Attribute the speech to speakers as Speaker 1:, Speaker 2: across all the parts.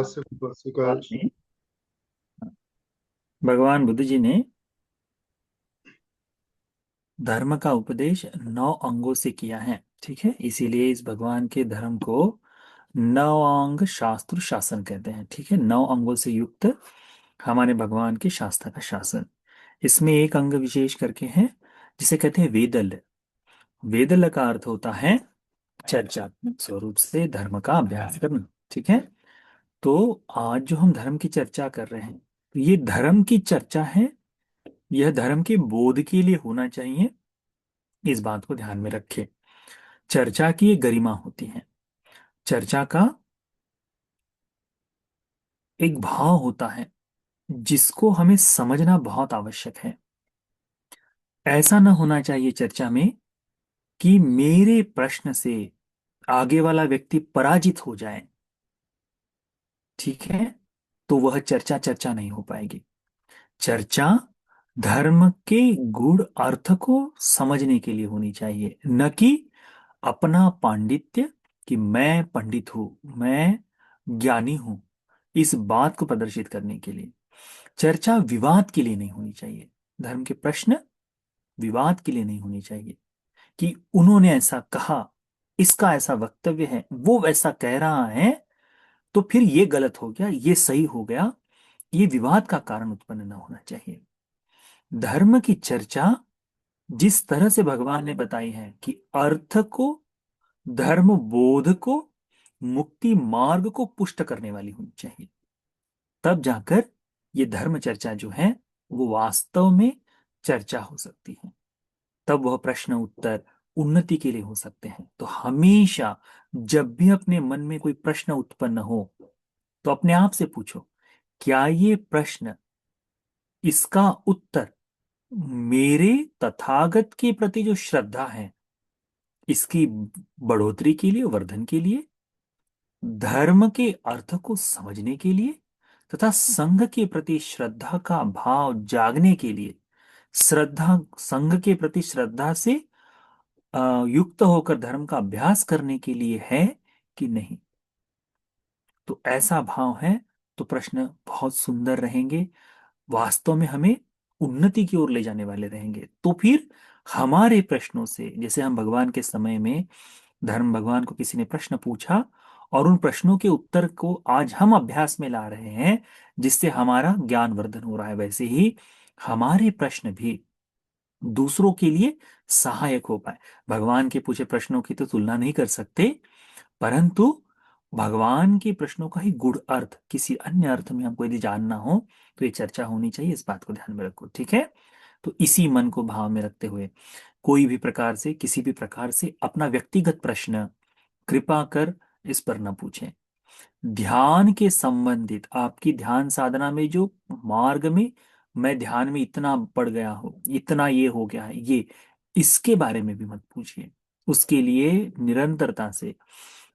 Speaker 1: नमस्ते
Speaker 2: भगवान
Speaker 1: प्रकाश।
Speaker 2: ने भगवान बुद्ध जी ने धर्म का उपदेश 9 अंगों से किया है। ठीक है, इसीलिए इस भगवान के धर्म को 9 अंग शास्त्र शासन कहते हैं। ठीक है, 9 अंगों से युक्त हमारे भगवान के शास्त्र का शासन। इसमें एक अंग विशेष करके है जिसे कहते हैं वेदल। वेदल का अर्थ होता है चर्चात्मक स्वरूप से धर्म का अभ्यास करना। ठीक है, तो आज जो हम धर्म की चर्चा कर रहे हैं, तो ये धर्म की चर्चा है। यह धर्म के बोध के लिए होना चाहिए, इस बात को ध्यान में रखें। चर्चा की एक गरिमा होती है। चर्चा का एक भाव होता है जिसको हमें समझना बहुत आवश्यक है। ऐसा न होना चाहिए चर्चा में कि मेरे प्रश्न से आगे वाला व्यक्ति पराजित हो जाए। ठीक है, तो वह चर्चा चर्चा नहीं हो पाएगी। चर्चा धर्म के गूढ़ अर्थ को समझने के लिए होनी चाहिए, न कि अपना पांडित्य, कि मैं पंडित हूं, मैं ज्ञानी हूं, इस बात को प्रदर्शित करने के लिए। चर्चा विवाद के लिए नहीं होनी चाहिए। धर्म के प्रश्न विवाद के लिए नहीं होनी चाहिए कि उन्होंने ऐसा कहा, इसका ऐसा वक्तव्य है, वो वैसा कह रहा है, तो फिर ये गलत हो गया, ये सही हो गया। ये विवाद का कारण उत्पन्न न होना चाहिए। धर्म की चर्चा जिस तरह से भगवान ने बताई है कि अर्थ को, धर्म बोध को, मुक्ति मार्ग को पुष्ट करने वाली होनी चाहिए। तब जाकर ये धर्म चर्चा जो है वो वास्तव में चर्चा हो सकती है। तब वह प्रश्न उत्तर उन्नति के लिए हो सकते हैं। तो हमेशा जब भी अपने मन में कोई प्रश्न उत्पन्न हो, तो अपने आप से पूछो, क्या ये प्रश्न, इसका उत्तर मेरे तथागत के प्रति जो श्रद्धा है, इसकी बढ़ोतरी के लिए, वर्धन के लिए, धर्म के अर्थ को समझने के लिए, तथा संघ के प्रति श्रद्धा का भाव जागने के लिए, श्रद्धा, संघ के प्रति श्रद्धा से युक्त होकर धर्म का अभ्यास करने के लिए है कि नहीं। तो ऐसा भाव है तो प्रश्न बहुत सुंदर रहेंगे, वास्तव में हमें उन्नति की ओर ले जाने वाले रहेंगे। तो फिर हमारे प्रश्नों से, जैसे हम भगवान के समय में धर्म भगवान को किसी ने प्रश्न पूछा और उन प्रश्नों के उत्तर को आज हम अभ्यास में ला रहे हैं, जिससे हमारा ज्ञान वर्धन हो रहा है, वैसे ही हमारे प्रश्न भी दूसरों के लिए सहायक हो पाए। भगवान के पूछे प्रश्नों की तो तुलना नहीं कर सकते, परंतु भगवान के प्रश्नों का ही गूढ़ अर्थ किसी अन्य अर्थ में हमको यदि जानना हो, तो ये चर्चा होनी चाहिए। इस बात को ध्यान में रखो। ठीक है, तो इसी मन को भाव में रखते हुए कोई भी प्रकार से, किसी भी प्रकार से अपना व्यक्तिगत प्रश्न कृपा कर इस पर न पूछें। ध्यान के संबंधित आपकी ध्यान साधना में जो मार्ग में मैं ध्यान में इतना पड़ गया हूं, इतना ये हो गया है, ये, इसके बारे में भी मत पूछिए। उसके लिए निरंतरता से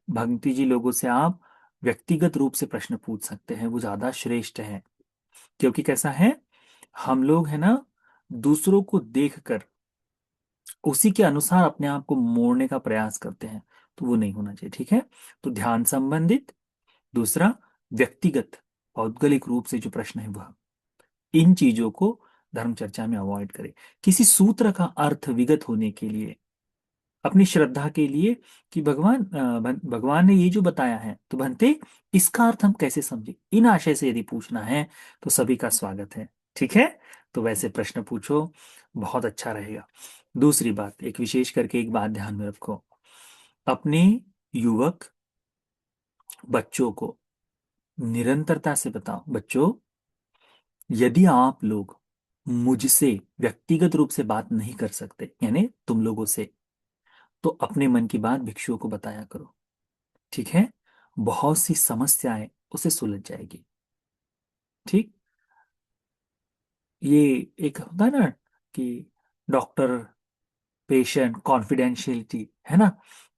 Speaker 2: भक्ति जी लोगों से आप व्यक्तिगत रूप से प्रश्न पूछ सकते हैं, वो ज्यादा श्रेष्ठ है। क्योंकि कैसा है, हम लोग है ना, दूसरों को देखकर उसी के अनुसार अपने आप को मोड़ने का प्रयास करते हैं, तो वो नहीं होना चाहिए। ठीक है, तो ध्यान संबंधित, दूसरा व्यक्तिगत पौद्गलिक रूप से जो प्रश्न है वह, इन चीजों को धर्म चर्चा में अवॉइड करें। किसी सूत्र का अर्थ विगत होने के लिए, अपनी श्रद्धा के लिए, कि भगवान भगवान ने ये जो बताया है तो बनते इसका अर्थ हम कैसे समझे, इन आशय से यदि पूछना है तो सभी का स्वागत है। ठीक है, तो वैसे प्रश्न पूछो, बहुत अच्छा रहेगा। दूसरी बात, एक विशेष करके एक बात ध्यान में रखो, अपने युवक बच्चों को निरंतरता से बताओ, बच्चों, यदि आप लोग मुझसे व्यक्तिगत रूप से बात नहीं कर सकते, यानी तुम लोगों से, तो अपने मन की बात भिक्षुओं को बताया करो। ठीक है, बहुत सी समस्याएं उसे सुलझ जाएगी। ठीक, ये एक होता है ना कि डॉक्टर पेशेंट कॉन्फिडेंशियलिटी, है ना,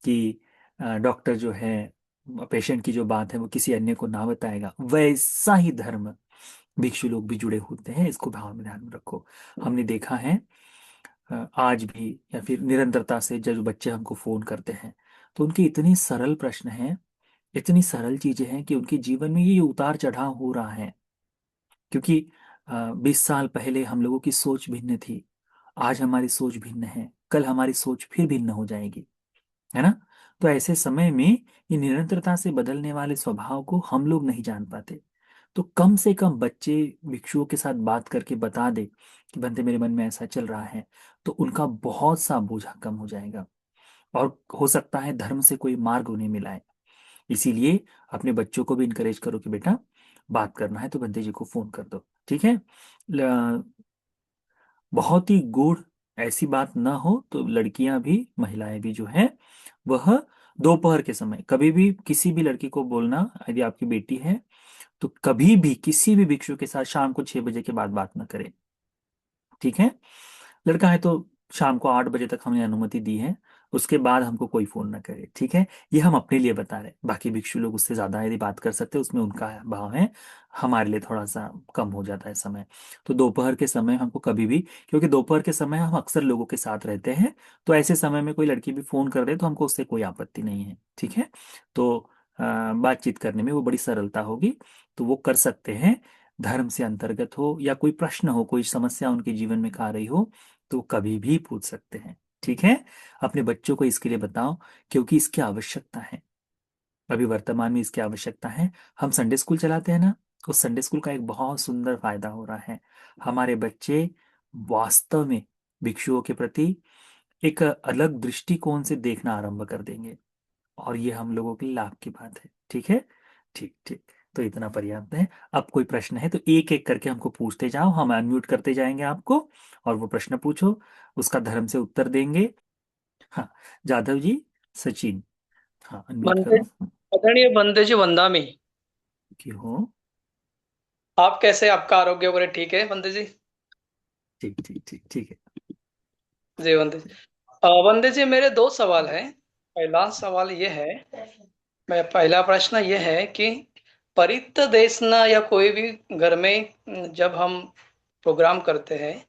Speaker 2: कि डॉक्टर जो है पेशेंट की जो बात है वो किसी अन्य को ना बताएगा, वैसा ही धर्म भिक्षु लोग भी जुड़े होते हैं। इसको भाव में ध्यान में रखो। हमने देखा है आज भी या फिर निरंतरता से जब बच्चे हमको फोन करते हैं, तो उनके इतने सरल प्रश्न हैं इतनी सरल चीजें हैं कि उनके जीवन में ये उतार चढ़ाव हो रहा है। क्योंकि 20 साल पहले हम लोगों की सोच भिन्न थी, आज हमारी सोच भिन्न है, कल हमारी सोच फिर भिन्न हो जाएगी, है ना। तो ऐसे समय में ये निरंतरता से बदलने वाले स्वभाव को हम लोग नहीं जान पाते। तो कम से कम बच्चे भिक्षुओं के साथ बात करके बता दे कि बनते मेरे मन में ऐसा चल रहा है, तो उनका बहुत सा बोझा कम हो जाएगा। और हो सकता है धर्म से कोई मार्ग उन्हें मिला है। इसीलिए अपने बच्चों को भी इनकरेज करो कि बेटा बात करना है तो बंते जी को फोन कर दो, ठीक है। बहुत ही गूढ़ ऐसी बात ना हो तो लड़कियां भी महिलाएं भी जो है वह दोपहर के समय कभी भी किसी भी लड़की को बोलना, यदि आपकी बेटी है तो कभी भी किसी भी भिक्षु के साथ शाम को 6 बजे के बाद बात ना करें, ठीक है। लड़का है तो शाम को 8 बजे तक हमने अनुमति दी है, उसके बाद हमको कोई फोन ना करे, ठीक है। ये हम अपने लिए बता रहे हैं, बाकी भिक्षु लोग उससे ज्यादा यदि बात कर सकते हैं उसमें उनका भाव है, हमारे लिए थोड़ा सा कम हो जाता है समय। तो दोपहर के समय हमको कभी भी, क्योंकि दोपहर के समय हम अक्सर लोगों के साथ रहते हैं, तो ऐसे समय में कोई लड़की भी फोन कर दे तो हमको उससे कोई आपत्ति नहीं है, ठीक है। तो बातचीत करने में वो बड़ी सरलता होगी, तो वो कर सकते हैं। धर्म से अंतर्गत हो या कोई प्रश्न हो, कोई समस्या उनके जीवन में आ रही हो, तो कभी भी पूछ सकते हैं, ठीक है। अपने बच्चों को इसके लिए बताओ, क्योंकि इसकी आवश्यकता है। अभी वर्तमान में इसकी आवश्यकता है। हम संडे स्कूल चलाते हैं ना, उस संडे स्कूल का एक बहुत सुंदर फायदा हो रहा है। हमारे बच्चे वास्तव में भिक्षुओं के प्रति एक अलग दृष्टिकोण से देखना आरंभ कर देंगे, और ये हम लोगों के लिए लाभ की बात है, ठीक है। ठीक ठीक, तो इतना पर्याप्त है। अब कोई प्रश्न है तो एक एक करके हमको पूछते जाओ, हम अनम्यूट करते जाएंगे आपको, और वो प्रश्न पूछो, उसका धर्म से उत्तर देंगे। हाँ, जादव जी, सचिन, हाँ अनम्यूट
Speaker 1: बंदे,
Speaker 2: करो।
Speaker 1: आदरणीय बंदे जी वंदामी।
Speaker 2: कि हो।
Speaker 1: आप कैसे, आपका आरोग्य वगैरह ठीक है बंदे जी?
Speaker 2: ठीक ठीक ठीक ठीक है।
Speaker 1: जी बंदे जी। बंदे जी, मेरे दो सवाल हैं। पहला सवाल ये है, मैं पहला प्रश्न ये है कि परित्य देशना या कोई भी घर में जब हम प्रोग्राम करते हैं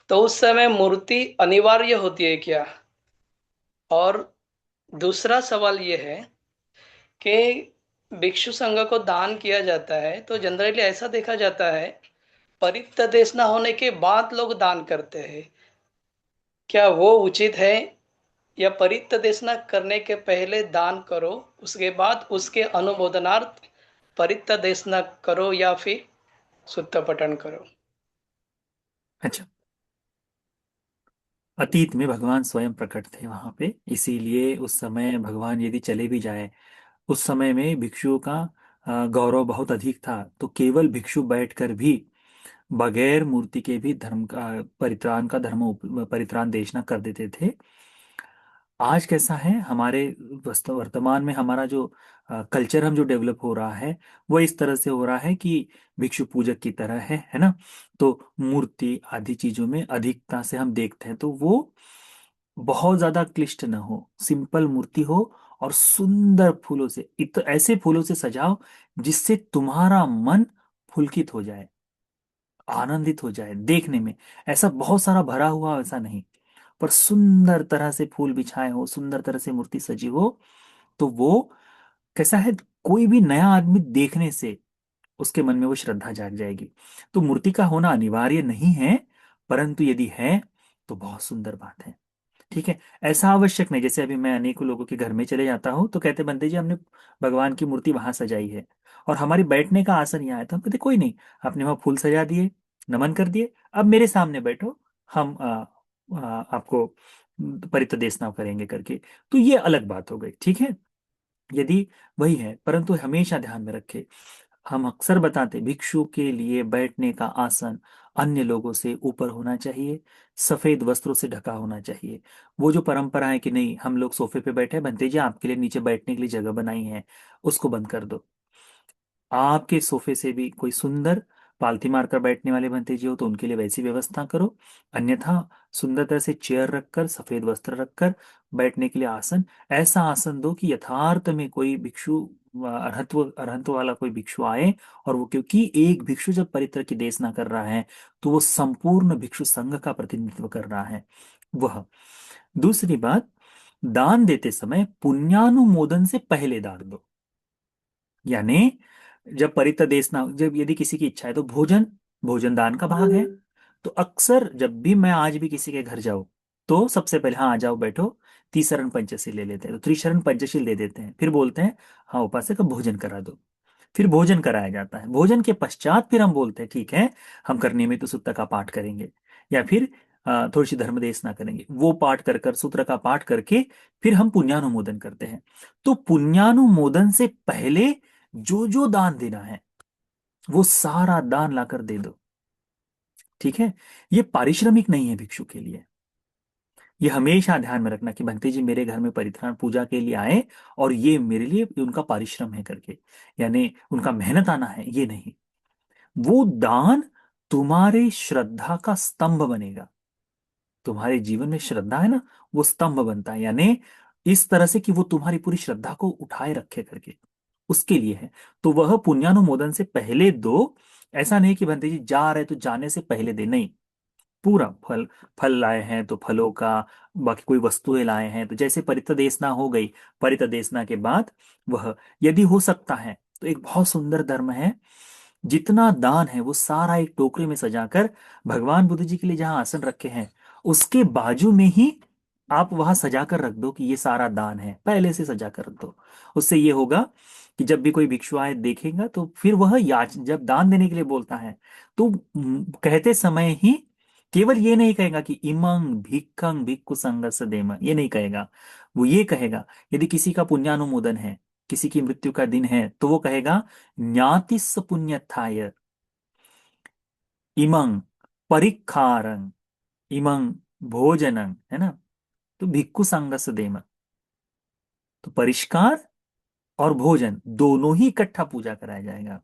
Speaker 1: तो उस समय मूर्ति अनिवार्य होती है क्या? और दूसरा सवाल ये है कि भिक्षु संघ को दान किया जाता है तो जनरली ऐसा देखा जाता है परित्य देश न होने के बाद लोग दान करते हैं। क्या वो उचित है, या परित्य देश न करने के पहले दान करो, उसके बाद उसके अनुमोदनार्थ परित्य देश न करो, या फिर सुत्त पठन करो?
Speaker 2: अच्छा, अतीत में भगवान स्वयं प्रकट थे वहां पे, इसीलिए उस समय भगवान यदि चले भी जाए, उस समय में भिक्षुओं का गौरव बहुत अधिक था, तो केवल भिक्षु बैठकर भी बगैर मूर्ति के भी धर्म का परित्राण का धर्म परित्राण देशना कर देते थे। आज कैसा है हमारे वर्तमान में हमारा जो कल्चर हम जो डेवलप हो रहा है, वो इस तरह से हो रहा है कि भिक्षु पूजक की तरह है ना। तो मूर्ति आदि चीजों में अधिकता से हम देखते हैं, तो वो बहुत ज्यादा क्लिष्ट ना हो, सिंपल मूर्ति हो, और सुंदर फूलों से, ऐसे फूलों से सजाओ जिससे तुम्हारा मन पुलकित हो जाए, आनंदित हो जाए देखने में। ऐसा बहुत सारा भरा हुआ ऐसा नहीं, पर सुंदर तरह से फूल बिछाए हो, सुंदर तरह से मूर्ति सजी हो, तो वो कैसा है, कोई भी नया आदमी देखने से उसके मन में वो श्रद्धा जाग जाएगी। तो मूर्ति का होना अनिवार्य नहीं है, परंतु यदि है तो बहुत सुंदर बात है, ठीक है। ऐसा आवश्यक नहीं, जैसे अभी मैं अनेकों लोगों के घर में चले जाता हूँ तो कहते बनते जी हमने भगवान की मूर्ति वहां सजाई है और हमारी बैठने का आसन यहाँ है, तो हम कहते कोई नहीं, आपने वहां फूल सजा दिए, नमन कर दिए, अब मेरे सामने बैठो, हम आपको परितदेशना करेंगे करके। तो ये अलग बात हो गई, ठीक है, यदि वही है। परंतु हमेशा ध्यान में रखे, हम अक्सर बताते भिक्षु के लिए बैठने का आसन अन्य लोगों से ऊपर होना चाहिए, सफेद वस्त्रों से ढका होना चाहिए। वो जो परंपरा है कि नहीं हम लोग सोफे पे बैठे हैं, बनते जी आपके लिए नीचे बैठने के लिए जगह बनाई है, उसको बंद कर दो। आपके सोफे से भी कोई सुंदर पालथी मारकर बैठने वाले बनते जी हो तो उनके लिए वैसी व्यवस्था करो, अन्यथा सुंदर तरह से चेयर रखकर, सफेद वस्त्र रखकर बैठने के लिए आसन, ऐसा आसन दो कि यथार्थ में कोई भिक्षु अरहत्व वाला कोई भिक्षु आए, और वो क्योंकि एक भिक्षु जब परित्र की देशना कर रहा है तो वो संपूर्ण भिक्षु संघ का प्रतिनिधित्व कर रहा है वह। दूसरी बात, दान देते समय पुण्यानुमोदन से पहले दान दो। यानी जब परितदेश ना, जब यदि किसी की इच्छा है तो भोजन, भोजन दान का भाग है। तो अक्सर जब भी मैं आज भी किसी के घर जाऊं तो सबसे पहले हाँ आ जाओ बैठो, तीसरण पंचशील ले लेते हैं, तो त्रिशरण पंचशील दे देते हैं, फिर बोलते हैं हाँ उपासक अब भोजन करा दो। फिर भोजन कराया जाता है, भोजन के पश्चात फिर हम बोलते हैं ठीक है हम करने में तो सूत्र का पाठ करेंगे, या फिर थोड़ी सी धर्म देशना करेंगे, वो पाठ कर कर सूत्र का पाठ करके फिर हम पुण्यानुमोदन करते हैं। तो पुण्यानुमोदन से पहले जो जो दान देना है वो सारा दान लाकर दे दो। ठीक है, ये पारिश्रमिक नहीं है भिक्षु के लिए। ये हमेशा ध्यान में रखना कि भंते जी मेरे घर में परित्राण पूजा के लिए आए और ये मेरे लिए उनका परिश्रम है करके, यानी उनका मेहनत आना है, ये नहीं। वो दान तुम्हारे श्रद्धा का स्तंभ बनेगा। तुम्हारे जीवन में श्रद्धा है ना, वो स्तंभ बनता है, यानी इस तरह से कि वो तुम्हारी पूरी श्रद्धा को उठाए रखे करके, उसके लिए है। तो वह पुण्यानुमोदन से पहले दो। ऐसा नहीं कि भंते जी जा रहे तो जाने से पहले दे, नहीं। पूरा फल, फल लाए हैं तो फलों का, बाकी कोई वस्तुएं लाए हैं तो जैसे परितदेशना हो गई, परितदेशना के बाद वह, यदि हो सकता है तो एक बहुत सुंदर धर्म है, जितना दान है वो सारा एक टोकरी में सजाकर भगवान बुद्ध जी के लिए जहां आसन रखे हैं उसके बाजू में ही आप वहां सजाकर रख दो कि ये सारा दान है, पहले से सजाकर रख दो। उससे ये होगा कि जब भी कोई भिक्षु आए देखेगा तो फिर वह याच जब दान देने के लिए बोलता है तो कहते समय ही केवल ये नहीं कहेगा कि इमंग भिक्खंग भिक्खु संगस्य देम, ये नहीं कहेगा। वो ये कहेगा, यदि किसी का पुण्यानुमोदन है, किसी की मृत्यु का दिन है, तो वो कहेगा ज्ञातिस पुण्यथाय इमंग परिक्खारं इमंग भोजनं, है ना। तो भिक्खु संगस देम, तो परिष्कार और भोजन दोनों ही इकट्ठा पूजा कराया जाएगा।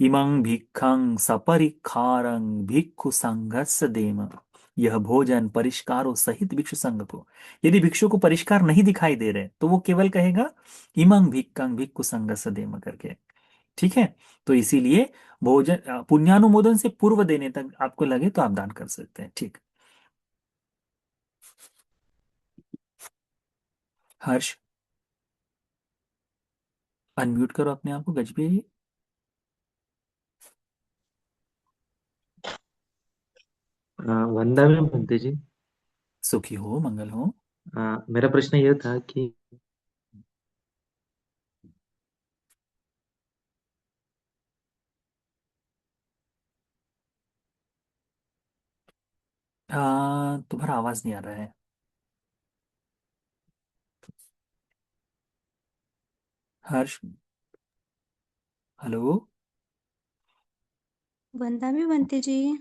Speaker 2: इमं भिक्खं सपरिक्खारं भिक्खु संगस्य देम, यह भोजन परिष्कारों सहित भिक्षु संग को। यदि भिक्षु को परिष्कार नहीं दिखाई दे रहे तो वो केवल कहेगा इमं भिक्खं भिक्खु संगस्य देम करके। ठीक है, तो इसीलिए भोजन पुण्यानुमोदन से पूर्व देने तक आपको लगे तो आप दान कर सकते हैं। ठीक। हर्ष, अनम्यूट करो अपने आप को गजबे।
Speaker 3: वंदा में बनते जी।
Speaker 2: सुखी हो, मंगल हो।
Speaker 3: मेरा प्रश्न यह था कि
Speaker 2: तुम्हारा आवाज नहीं आ रहा है। हर्ष, हेलो।
Speaker 4: वंदा में बनते जी।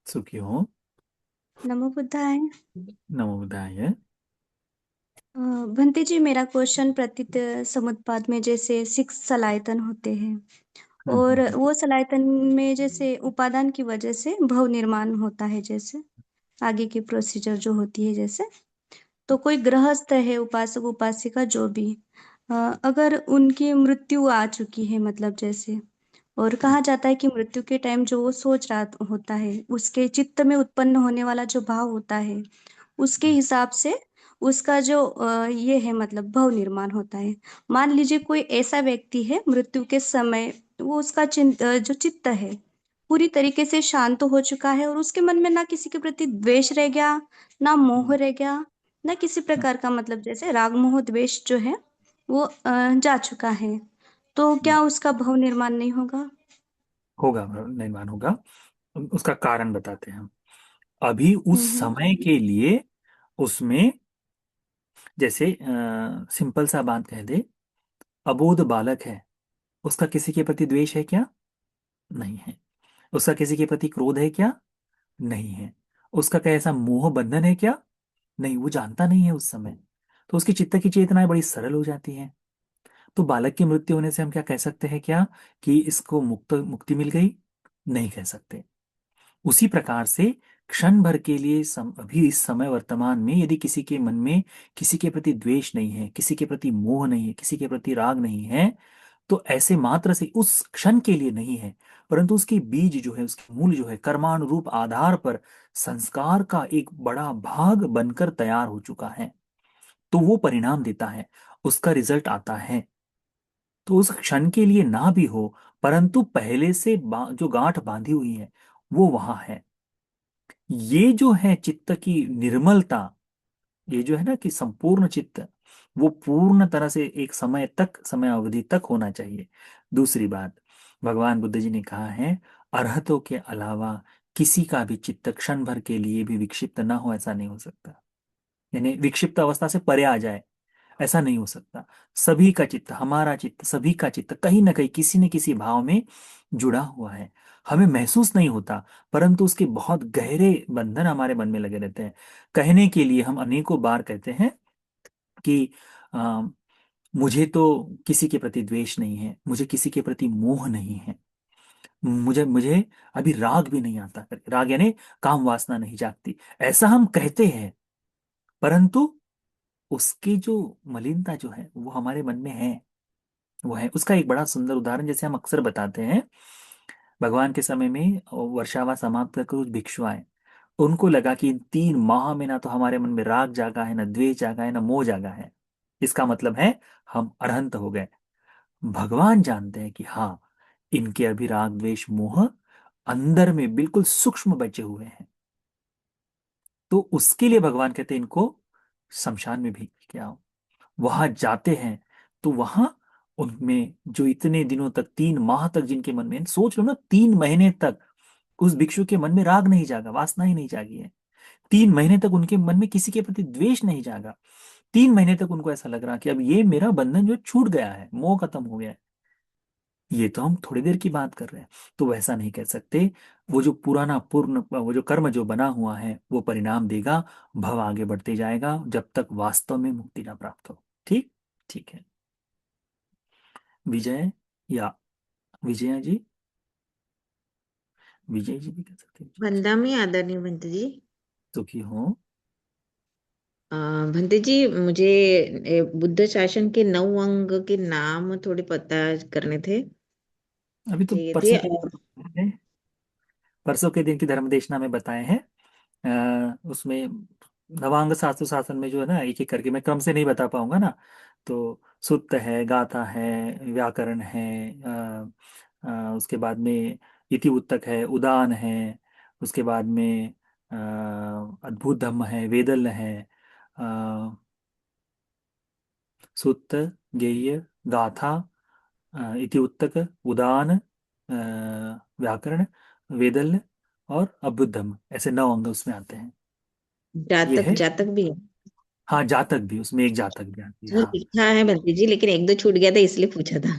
Speaker 2: सुखी हो।
Speaker 4: नमो बुद्धाय।
Speaker 2: नमो बुद्धाय।
Speaker 4: बनते जी, मेरा क्वेश्चन प्रतीत समुत्पाद में जैसे 6 सलायतन होते हैं और
Speaker 2: हम्म।
Speaker 4: वो सलायतन में जैसे उपादान की वजह से भव निर्माण होता है, जैसे आगे की प्रोसीजर जो होती है, जैसे तो कोई गृहस्थ है, उपासक उपासिका जो भी, अगर उनकी मृत्यु आ चुकी है, मतलब जैसे, और कहा जाता है कि मृत्यु के टाइम जो वो सोच रहा होता है, उसके चित्त में उत्पन्न होने वाला जो भाव होता है, उसके हिसाब से उसका जो ये है, मतलब भव निर्माण होता है। मान लीजिए कोई ऐसा व्यक्ति है, मृत्यु के समय वो उसका जो चित्त है पूरी तरीके से शांत हो चुका है और उसके मन में ना किसी के प्रति द्वेष रह गया, ना मोह रह गया, ना किसी प्रकार का, मतलब जैसे राग मोह द्वेष जो है वो जा चुका है, तो क्या उसका भव निर्माण नहीं होगा?
Speaker 2: होगा, निर्माण होगा। उसका कारण बताते हैं हम। अभी उस
Speaker 4: हम्म।
Speaker 2: समय के लिए उसमें, जैसे सिंपल सा बात कह दे, अबोध बालक है, उसका किसी के प्रति द्वेष है क्या? नहीं है। उसका किसी के प्रति क्रोध है क्या? नहीं है। उसका क्या ऐसा मोह बंधन है क्या? नहीं, वो जानता नहीं है उस समय। तो उसकी चित्त की चेतनाएं बड़ी सरल हो जाती हैं। तो बालक की मृत्यु होने से हम क्या कह सकते हैं क्या कि इसको मुक्ति मिल गई? नहीं कह सकते। उसी प्रकार से क्षण भर के लिए अभी इस समय वर्तमान में यदि किसी के मन में किसी के प्रति द्वेष नहीं है, किसी के प्रति मोह नहीं है, किसी के प्रति राग नहीं है, तो ऐसे मात्र से उस क्षण के लिए नहीं है, परंतु उसके बीज जो है, उसके मूल जो है, कर्मानुरूप आधार पर संस्कार का एक बड़ा भाग बनकर तैयार हो चुका है, तो वो परिणाम देता है, उसका रिजल्ट आता है। तो उस क्षण के लिए ना भी हो, परंतु पहले से जो गांठ बांधी हुई है वो वहां है। ये जो है चित्त की निर्मलता, ये जो है ना कि संपूर्ण चित्त, वो पूर्ण तरह से एक समय तक, समय अवधि तक होना चाहिए। दूसरी बात, भगवान बुद्ध जी ने कहा है, अरहतों के अलावा किसी का भी चित्त क्षण भर के लिए भी विक्षिप्त ना हो, ऐसा नहीं हो सकता। यानी विक्षिप्त अवस्था से परे आ जाए, ऐसा नहीं हो सकता। सभी का चित्त, हमारा चित्त, सभी का चित्त कहीं ना कहीं किसी न किसी भाव में जुड़ा हुआ है। हमें महसूस नहीं होता, परंतु उसके बहुत गहरे बंधन हमारे मन में लगे रहते हैं। कहने के लिए हम अनेकों बार कहते हैं कि आ, मुझे तो किसी के प्रति द्वेष नहीं है, मुझे किसी के प्रति मोह नहीं है, मुझे मुझे अभी राग भी नहीं आता, राग यानी काम वासना नहीं जागती, ऐसा हम कहते हैं। परंतु उसकी जो मलिनता जो है वो हमारे मन में है, वो है। उसका एक बड़ा सुंदर उदाहरण जैसे हम अक्सर बताते हैं, भगवान के समय में वर्षावा समाप्त कर कुछ भिक्षु आए। उनको लगा कि इन 3 माह में ना तो हमारे मन में राग जागा है, ना द्वेष जागा है, ना मोह जागा है, इसका मतलब है हम अरहंत हो गए। भगवान जानते हैं कि हाँ, इनके अभी राग द्वेष मोह अंदर में बिल्कुल सूक्ष्म बचे हुए हैं। तो उसके लिए भगवान कहते हैं इनको शमशान में भेज के आओ। वहां जाते हैं तो वहां उनमें जो इतने दिनों तक, 3 माह तक जिनके मन में, सोच लो ना, 3 महीने तक उस भिक्षु के मन में राग नहीं जागा, वासना ही नहीं जागी है। 3 महीने तक उनके मन में किसी के प्रति द्वेष नहीं जागा। 3 महीने तक उनको ऐसा लग रहा कि अब ये मेरा बंधन जो छूट गया है, मोह खत्म हो गया है। ये तो हम थोड़ी देर की बात कर रहे हैं, तो वैसा नहीं कह सकते। वो जो पुराना पूर्ण, वो जो कर्म जो बना हुआ है वो परिणाम देगा, भव आगे बढ़ते जाएगा जब तक वास्तव में मुक्ति ना प्राप्त हो। ठीक, ठीक है। विजय, या विजया जी, विजय जी भी कह सकते हैं।
Speaker 5: वंदा में आदरणीय भंते जी।
Speaker 2: सुखी हो।
Speaker 5: अ, भंते जी, मुझे बुद्ध शासन के 9 अंग के नाम थोड़े पता करने थे,
Speaker 2: अभी तो
Speaker 5: चाहिए थे।
Speaker 2: परसों के दिन, परसों के दिन की धर्म देशना में बताए हैं। उसमें नवांग शास्त्र शासन में जो है ना, एक एक करके मैं क्रम से नहीं बता पाऊंगा ना। तो सुत्त है, गाथा है, व्याकरण है, उसके बाद में इति उत्तक है, उदान है, उसके बाद में अद्भुत धम्म है, वेदल है, अ, सुत्त, गेय, गाथा, इति उत्तक, उदान, व्याकरण, वेदल और अद्भुत धम्म, ऐसे 9 अंग उसमें आते हैं। ये
Speaker 5: जातक,
Speaker 2: है।
Speaker 5: जातक भी है।
Speaker 2: हाँ, जातक भी, उसमें एक जातक भी आती है।
Speaker 5: वो
Speaker 2: हाँ,
Speaker 5: लिखा है भंते जी, लेकिन एक दो छूट गया था इसलिए पूछा था।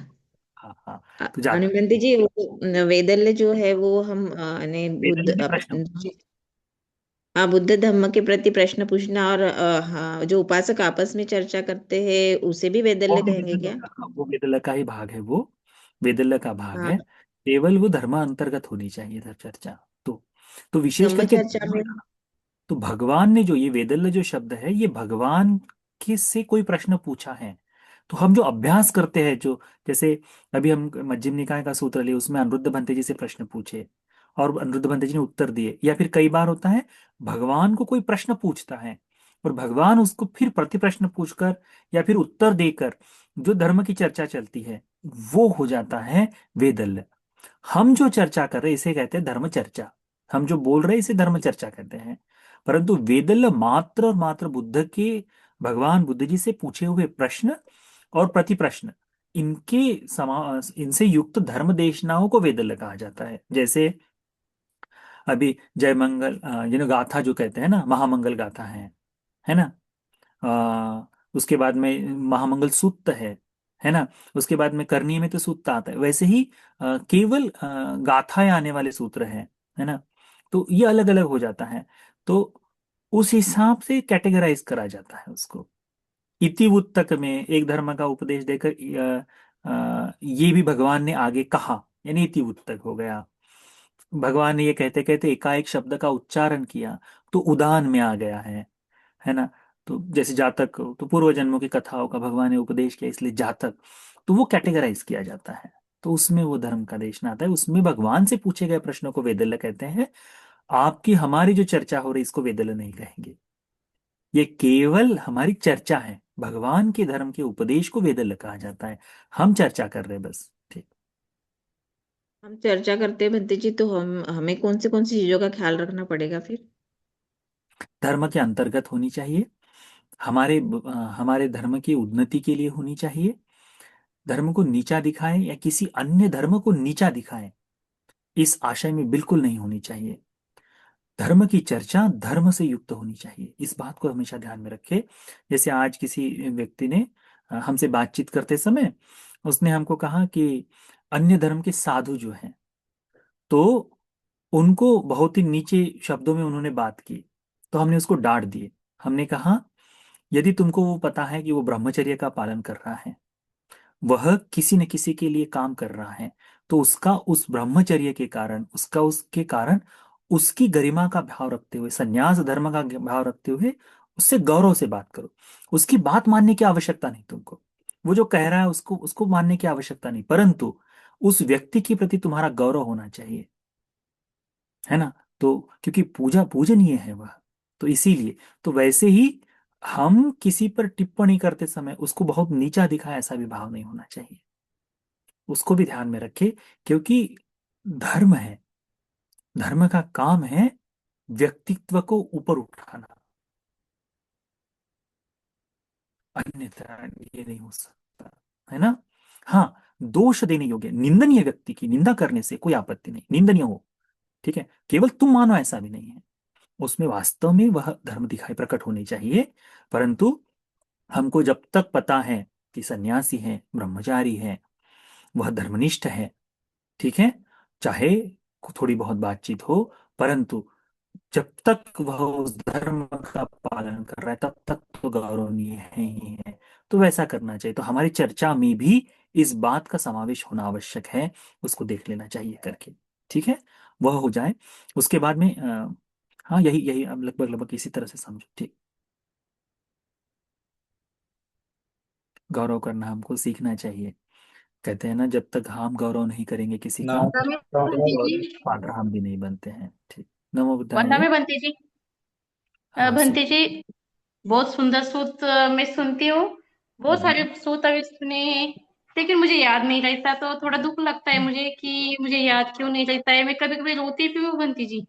Speaker 2: हाँ, हाँ। तो जातक,
Speaker 5: अनुबंती जी, वो वेदल्य जो है वो हम ने बुद्ध
Speaker 2: वेदल में प्रश्न पूछना।
Speaker 5: हाँ, बुद्ध धम्म के प्रति प्रश्न पूछना, और हाँ, जो उपासक आपस में चर्चा करते हैं उसे भी
Speaker 2: वो
Speaker 5: वेदल्य
Speaker 2: भी
Speaker 5: कहेंगे
Speaker 2: वेदल
Speaker 5: क्या?
Speaker 2: का, हाँ, वो वेदल का ही भाग है, वो वेदल का भाग
Speaker 5: हाँ,
Speaker 2: है। केवल वो धर्म अंतर्गत होनी चाहिए चर्चा। तो विशेष
Speaker 5: धम्म
Speaker 2: करके
Speaker 5: चर्चा में।
Speaker 2: तो भगवान ने जो ये वेदल्य जो शब्द है, ये भगवान के से कोई प्रश्न पूछा है। तो हम जो अभ्यास करते हैं, जो जैसे अभी हम मध्यम निकाय का सूत्र लिए, उसमें अनिरुद्ध भंते जी से प्रश्न पूछे और अनिरुद्ध भंते जी ने उत्तर दिए, या फिर कई बार होता है भगवान को कोई प्रश्न पूछता है और भगवान उसको फिर प्रति प्रश्न पूछकर या फिर उत्तर देकर जो धर्म की चर्चा चलती है, वो हो जाता है वेदल्य। हम जो चर्चा कर रहे हैं इसे कहते हैं धर्म चर्चा। हम जो बोल रहे हैं इसे धर्म चर्चा कहते हैं। परंतु वेदल्य मात्र और मात्र बुद्ध के, भगवान बुद्ध जी से पूछे हुए प्रश्न और प्रति प्रश्न, इनके इनसे युक्त धर्म देशनाओं को वेदल्य कहा जाता है। जैसे अभी जय मंगल, गाथा जो कहते हैं ना, महामंगल गाथा है ना। उसके बाद में महामंगल सूक्त है ना। उसके बाद में करनी में तो सूक्त आता है, वैसे ही केवल गाथाएं आने वाले सूत्र है ना। तो ये अलग अलग हो जाता है। तो उस हिसाब से कैटेगराइज करा जाता है उसको। इतिवुत्तक में एक धर्म का उपदेश देकर ये भी भगवान ने आगे कहा, यानी इतिवुत्तक हो गया। भगवान ने ये कहते कहते एकाएक शब्द का उच्चारण किया तो उदान में आ गया है ना। तो जैसे जातक, तो पूर्व जन्मों की कथाओं का भगवान ने उपदेश किया, इसलिए जातक, तो वो कैटेगराइज किया जाता है। तो उसमें वो धर्म का देश आता है, उसमें भगवान से पूछे गए प्रश्नों को वेदल्य कहते हैं। आपकी हमारी जो चर्चा हो रही इसको वेदल्य नहीं कहेंगे। ये केवल हमारी चर्चा है, भगवान के धर्म के उपदेश को वेद कहा जाता है। हम चर्चा कर रहे हैं बस। ठीक।
Speaker 5: हम चर्चा करते हैं भंते जी, तो हम हमें कौन सी चीजों का ख्याल रखना पड़ेगा फिर?
Speaker 2: धर्म के अंतर्गत होनी चाहिए, हमारे धर्म की उन्नति के लिए होनी चाहिए। धर्म को नीचा दिखाए या किसी अन्य धर्म को नीचा दिखाए, इस आशय में बिल्कुल नहीं होनी चाहिए। धर्म की चर्चा धर्म से युक्त होनी चाहिए, इस बात को हमेशा ध्यान में रखें। जैसे आज किसी व्यक्ति ने हमसे बातचीत करते समय उसने हमको कहा कि अन्य धर्म के साधु जो हैं, तो उनको बहुत ही नीचे शब्दों में उन्होंने बात की। तो हमने उसको डांट दिए। हमने कहा, यदि तुमको वो पता है कि वो ब्रह्मचर्य का पालन कर रहा है, वह किसी न किसी के लिए काम कर रहा है, तो उसका उस ब्रह्मचर्य के कारण, उसके कारण उसकी गरिमा का भाव रखते हुए, संन्यास धर्म का भाव रखते हुए उससे गौरव से बात करो। उसकी बात मानने की आवश्यकता नहीं तुमको, वो जो कह रहा है उसको उसको मानने की आवश्यकता नहीं, परंतु उस व्यक्ति के प्रति तुम्हारा गौरव होना चाहिए, है ना। तो क्योंकि पूजनीय है वह, तो इसीलिए, तो वैसे ही हम किसी पर टिप्पणी करते समय उसको बहुत नीचा दिखाए, ऐसा भी भाव नहीं होना चाहिए। उसको भी ध्यान में रखे, क्योंकि धर्म है, धर्म का काम है व्यक्तित्व को ऊपर उठाना, अन्यथा ये नहीं हो सकता, है ना। हाँ, दोष देने योग्य निंदनीय व्यक्ति की निंदा करने से कोई आपत्ति नहीं, निंदनीय हो, ठीक है, केवल तुम मानो ऐसा भी नहीं है। उसमें वास्तव में वह धर्म दिखाई प्रकट होनी चाहिए। परंतु हमको जब तक पता है कि सन्यासी है, ब्रह्मचारी है, वह धर्मनिष्ठ है, ठीक है, चाहे थोड़ी बहुत बातचीत हो, परंतु जब तक वह उस धर्म का पालन कर रहा है तब तक तो गौरवनीय है ही है। तो वैसा करना चाहिए। तो हमारी चर्चा में भी इस बात का समावेश होना आवश्यक है, उसको देख लेना चाहिए करके, ठीक है। वह हो जाए, उसके बाद में हाँ, यही यही अब लगभग लगभग इसी तरह से समझो, ठीक। गौरव करना हमको सीखना चाहिए। कहते हैं ना, जब तक हम गौरव नहीं करेंगे किसी का,
Speaker 6: वंदा में
Speaker 2: तब
Speaker 6: बंती
Speaker 2: तक
Speaker 6: जी।
Speaker 2: पात्र हम भी नहीं बनते हैं, ठीक। नमो
Speaker 6: वंदा
Speaker 2: बुद्धाय।
Speaker 6: में बंती जी।
Speaker 2: हाँ,
Speaker 6: बंती जी, बहुत सुंदर सूत मैं सुनती हूँ। बहुत सारे
Speaker 2: हम्म,
Speaker 6: सूत अभी सुने हैं, लेकिन मुझे याद नहीं रहता, तो थोड़ा दुख लगता है मुझे कि मुझे याद क्यों नहीं रहता है। मैं कभी कभी रोती भी हूँ बंती जी,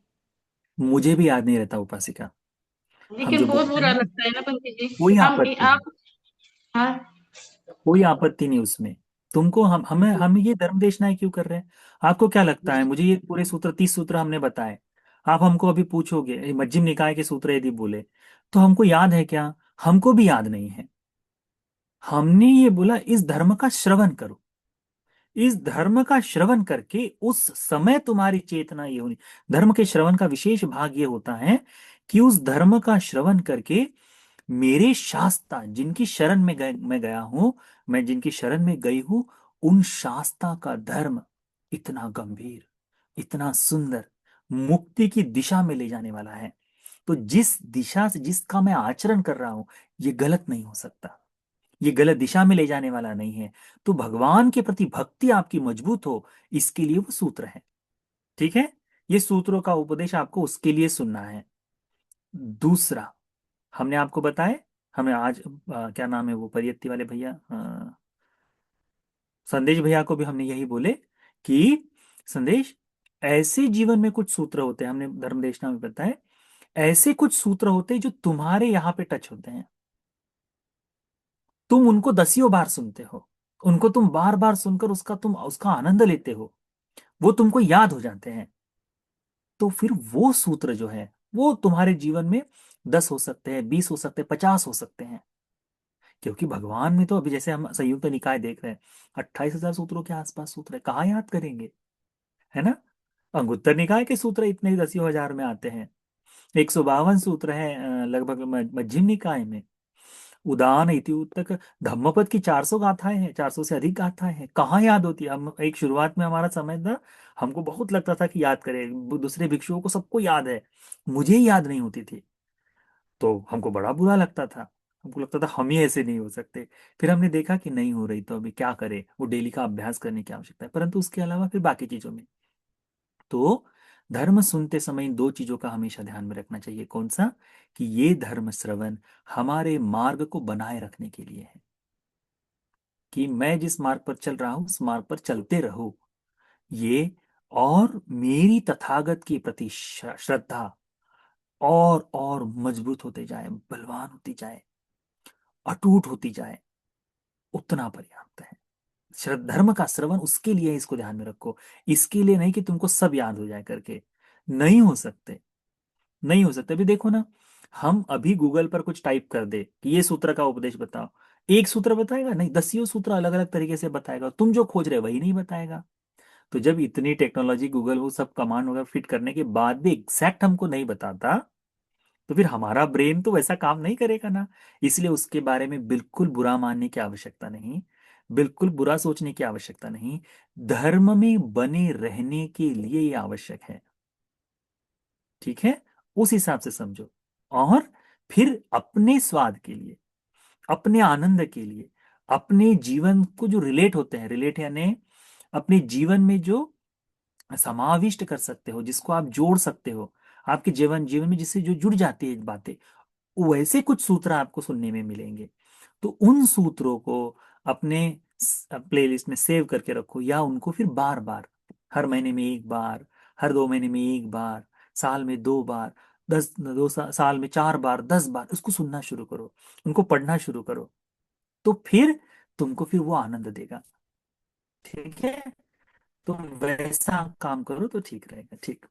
Speaker 2: मुझे भी याद नहीं रहता उपासिका। हम
Speaker 6: लेकिन
Speaker 2: जो
Speaker 6: बहुत
Speaker 2: बोलते
Speaker 6: बुरा
Speaker 2: हैं ना,
Speaker 6: लगता है ना बंती जी।
Speaker 2: कोई
Speaker 6: हम
Speaker 2: आपत्ति नहीं,
Speaker 6: आप हाँ।
Speaker 2: कोई आपत्ति नहीं उसमें। तुमको हम ये धर्म देशनाएं क्यों कर रहे हैं? आपको क्या लगता है, मुझे ये पूरे सूत्र 30 सूत्र हमने बताए, आप हमको अभी पूछोगे ये मध्यम निकाय के सूत्र यदि बोले, तो हमको याद है क्या? हमको भी याद नहीं है। हमने ये बोला इस धर्म का श्रवण करो, इस धर्म का श्रवण करके उस समय तुम्हारी चेतना ये होनी। धर्म के श्रवण का विशेष भाग ये होता है कि उस धर्म का श्रवण करके मेरे शास्ता जिनकी शरण में मैं गया हूं, मैं जिनकी शरण में गई हूं, उन शास्ता का धर्म इतना गंभीर, इतना सुंदर, मुक्ति की दिशा में ले जाने वाला है। तो जिस दिशा से जिसका मैं आचरण कर रहा हूं, ये गलत नहीं हो सकता, ये गलत दिशा में ले जाने वाला नहीं है। तो भगवान के प्रति भक्ति आपकी मजबूत हो, इसके लिए वो सूत्र है, ठीक है। ये सूत्रों का उपदेश आपको उसके लिए सुनना है। दूसरा, हमने आपको बताया, हमें आज क्या नाम है वो परियत्ति वाले भैया, संदेश भैया को भी हमने यही बोले कि संदेश, ऐसे जीवन में कुछ सूत्र होते हैं, हमने धर्मदेशना में बताया, ऐसे कुछ सूत्र होते हैं जो तुम्हारे यहां पे टच होते हैं, तुम उनको दसियों बार सुनते हो, उनको तुम बार बार सुनकर तुम उसका आनंद लेते हो, वो तुमको याद हो जाते हैं। तो फिर वो सूत्र जो है वो तुम्हारे जीवन में 10 हो सकते हैं, 20 हो सकते हैं, 50 हो सकते हैं। क्योंकि भगवान में तो अभी जैसे हम संयुक्त निकाय देख रहे हैं, 28,000 सूत्रों के आसपास सूत्र है, कहाँ याद करेंगे, है ना। अंगुत्तर निकाय के सूत्र इतने दसियों हजार में आते हैं। 152 सूत्र है लगभग मध्यम निकाय में। उदान इति तक धम्मपद की 400 गाथाएं हैं, 400 से अधिक गाथाएं हैं, कहाँ याद होती है। हम एक शुरुआत में हमारा समय था, हमको बहुत लगता था कि याद करें, दूसरे भिक्षुओं को सबको याद है, मुझे ही याद नहीं होती थी, तो हमको बड़ा बुरा लगता था। हमको लगता था हम ही ऐसे नहीं हो सकते। फिर हमने देखा कि नहीं हो रही, तो अभी क्या करें, वो डेली का अभ्यास करने की आवश्यकता है, परंतु उसके अलावा फिर बाकी चीजों में। तो धर्म सुनते समय इन दो चीजों का हमेशा ध्यान में रखना चाहिए। कौन सा? कि ये धर्म श्रवण हमारे मार्ग को बनाए रखने के लिए है, कि मैं जिस मार्ग पर चल रहा हूं उस मार्ग पर चलते रहो ये, और मेरी तथागत के प्रति श्रद्धा और मजबूत होते जाए, बलवान होती जाए, अटूट होती जाए, उतना पर्याप्त है। धर्म का श्रवण उसके लिए है, इसको ध्यान में रखो। इसके लिए नहीं कि तुमको सब याद हो जाए करके, नहीं हो सकते, नहीं हो सकते। अभी देखो ना, हम अभी गूगल पर कुछ टाइप कर दे कि ये सूत्र का उपदेश बताओ, एक सूत्र बताएगा नहीं, दसियों सूत्र अलग अलग तरीके से बताएगा, तुम जो खोज रहे हो वही नहीं बताएगा। तो जब इतनी टेक्नोलॉजी, गूगल वो सब कमांड वगैरह फिट करने के बाद भी एग्जैक्ट हमको नहीं बताता, तो फिर हमारा ब्रेन तो वैसा काम नहीं करेगा ना। इसलिए उसके बारे में बिल्कुल बुरा मानने की आवश्यकता नहीं, बिल्कुल बुरा सोचने की आवश्यकता नहीं। धर्म में बने रहने के लिए ये आवश्यक है, ठीक है? उस हिसाब से समझो। और फिर अपने स्वाद के लिए, अपने आनंद के लिए, अपने जीवन को जो रिलेट होते हैं, रिलेट यानी अपने जीवन में जो समाविष्ट कर सकते हो, जिसको आप जोड़ सकते हो आपके जीवन जीवन में, जिससे जो जुड़ जाती है बातें, वैसे कुछ सूत्र आपको सुनने में मिलेंगे। तो उन सूत्रों को अपने प्लेलिस्ट में सेव करके रखो, या उनको फिर बार बार, हर महीने में एक बार, हर 2 महीने में एक बार, साल में 2 बार, साल में 4 बार, 10 बार उसको सुनना शुरू करो, उनको पढ़ना शुरू करो। तो फिर तुमको फिर वो आनंद देगा, ठीक है? तुम वैसा काम करो तो ठीक रहेगा। ठीक।